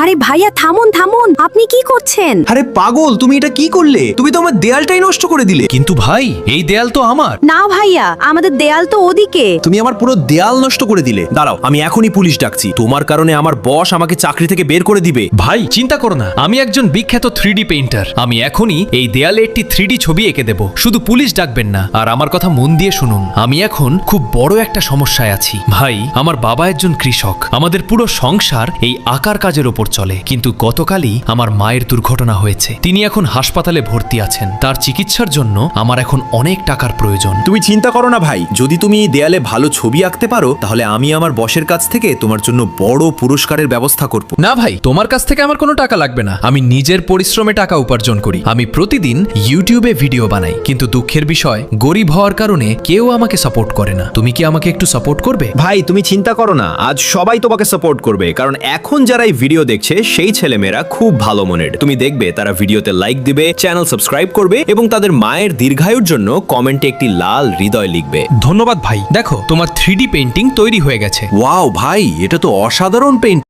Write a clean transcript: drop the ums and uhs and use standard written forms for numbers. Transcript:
আরে ভাইয়া থামুন থামুন, আপনি কি করছেন? আরে পাগল, তুমি এটা কি করলে? তুমি তো আমার দেয়ালটাই নষ্ট করে দিলে। কিন্তু ভাই, এই দেয়াল তো আমার। না ভাইয়া, আমাদের দেয়াল তো ওদিকে। তুমি আমার পুরো দেয়াল নষ্ট করে দিলে। দাঁড়াও, আমি এখনই পুলিশ ডাকছি। তোমার কারণে আমার বস আমাকে চাকরি থেকে বের করে দিবে। ভাই চিন্তা করো না, আমি একজন বিখ্যাত 3D পেইন্টার। আমি এখনই এই দেয়ালে একটি 3D ছবি এঁকে দেব। শুধু পুলিশ ডাকবেন না। আর আমার কথা মন দিয়ে শুনুন, আমি এখন খুব বড় একটা সমস্যায় আছি। ভাই, আমার বাবা একজন কৃষক। আমাদের পুরো সংসার এই আঁকার কাজের ওপর চলে। কিন্তু গতকালই আমার মায়ের দুর্ঘটনা হয়েছে। তিনি এখন হাসপাতালে ভর্তি আছেন। তার চিকিৎসার জন্য আমার এখন অনেক টাকার প্রয়োজন। তুমি চিন্তা করো না ভাই, যদি তুমি এই দেয়ালে ভালো ছবি আঁকতে পারো তাহলে আমি আমার বসের কাছ থেকে তোমার জন্য বড় পুরস্কারের ব্যবস্থা করব। না ভাই, তোমার কাছ থেকে আমার কোনো টাকা লাগবে না। আমি নিজের পরিশ্রমে টাকা উপার্জন করি। আমি প্রতিদিন ইউটিউবে ভিডিও বানাই, কিন্তু দুঃখের বিষয়, গরিব হওয়ার কারণে কেউ আমাকে সাপোর্ট করে না। তুমি কি আমাকে একটু সাপোর্ট করবে? ভাই তুমি চিন্তা করো না, আজ সবাই তোমাকে সাপোর্ট করবে, কারণ এখন যারা এই ভিডিও দেখছে সেই ছেলেমেয়েরা খুব ভালো মনের। তুমি দেখবে তারা ভিডিওতে লাইক দিবে, চ্যানেল সাবস্ক্রাইব করবে এবং তাদের মায়ের দীর্ঘায়ুর জন্য কমেন্টে একটি লাল হৃদয় লিখবে। ধন্যবাদ ভাই। দেখো, তোমার 3D পেইন্টিং তৈরি হয়ে গেছে। ওয়াও ভাই, এটা তো অসাধারণ পেইন্ট।